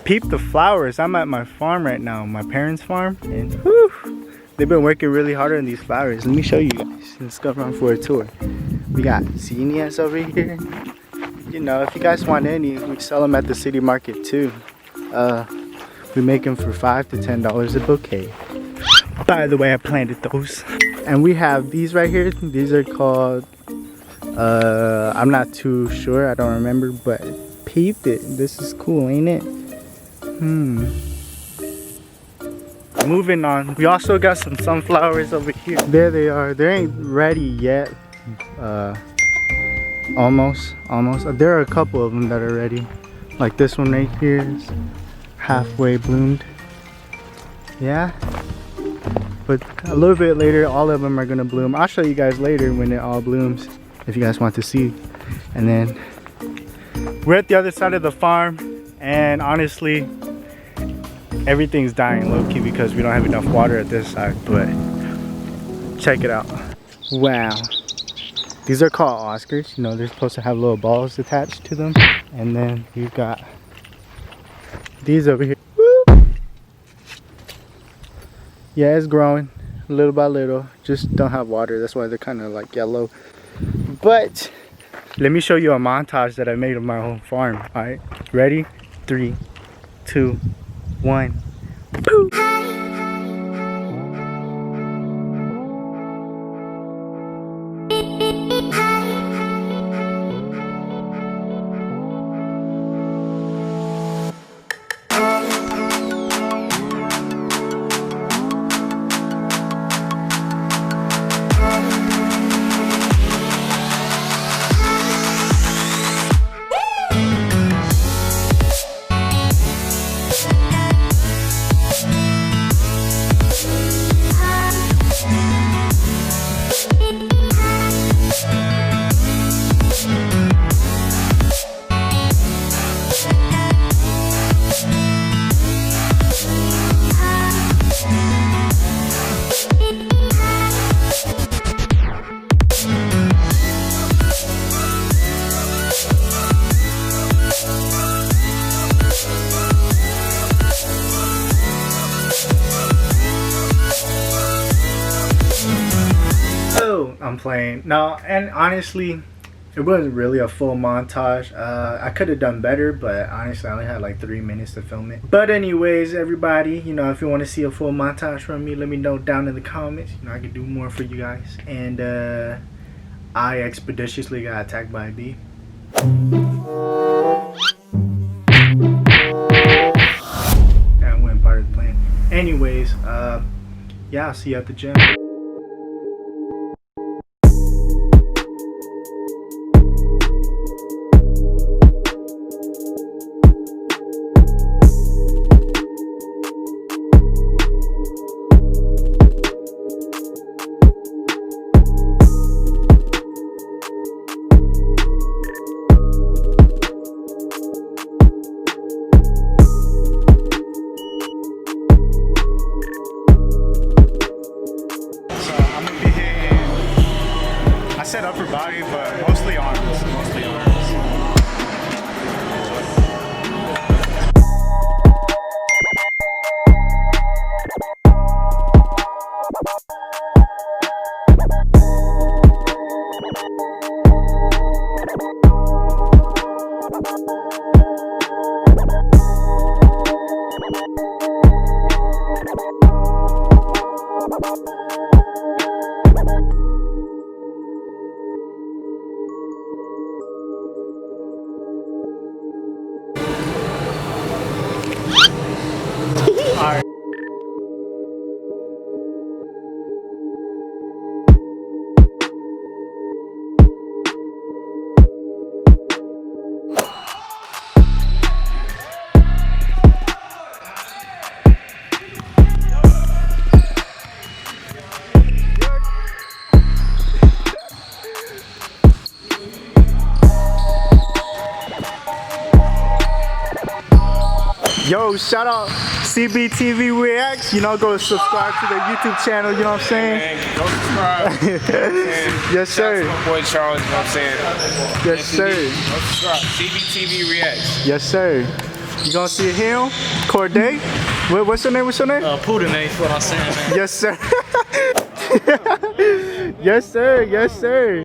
peep the flowers. I'm at my farm right now, my parents' farm, and whew, they've been working really hard on these flowers. Let me show you guys. Let's go around for a tour. We got zinnias over here. You know, if you guys want any, we sell them at the city market too. We make them for $5 to $10 a bouquet. By the way, I planted those. And we have these right here. These are called, I'm not too sure, I don't remember, but peep it. This is cool, ain't it? Moving on, we also got some sunflowers over here. There they are. They ain't ready yet. Almost. There are a couple of them that are ready. Like this one right here is halfway bloomed. Yeah. But a little bit later, all of them are gonna bloom. I'll show you guys later when it all blooms, if you guys want to see. And then we're at the other side of the farm, and honestly, everything's dying low-key because we don't have enough water at this side, but check it out. Wow. These are called Oscars. You know, they're supposed to have little balls attached to them. And then you've got these over here. Woo! Yeah, it's growing little by little. Just don't have water. That's why they're kind of like yellow. But let me show you a montage that I made of my whole farm. All right, ready? 3, 2, 1. Boom. I'm playing no, and honestly it wasn't really a full montage. I could have done better, but honestly I only had like 3 minutes to film it. But anyways, everybody, you know, if you want to see a full montage from me, let me know down in the comments. You know, I can do more for you guys. And I expeditiously got attacked by a bee. That wasn't part of the plan. Anyways, yeah, I'll see you at the gym. I said upper body, but mostly arms. Alright. Yo, shout out Cbtvreacts. You know, go subscribe to the YouTube channel. You know what I'm saying? Hey, man, go subscribe. Yes, sir. Shout out to my boy Charles. You know what I'm saying? Yes, sir. Go subscribe. Cbtvreacts. Yes, sir. You gonna see him? Corday? What's your name? What's your name? Putin ain't what I'm saying, man. Yes, sir. Yes, sir. Yes, sir.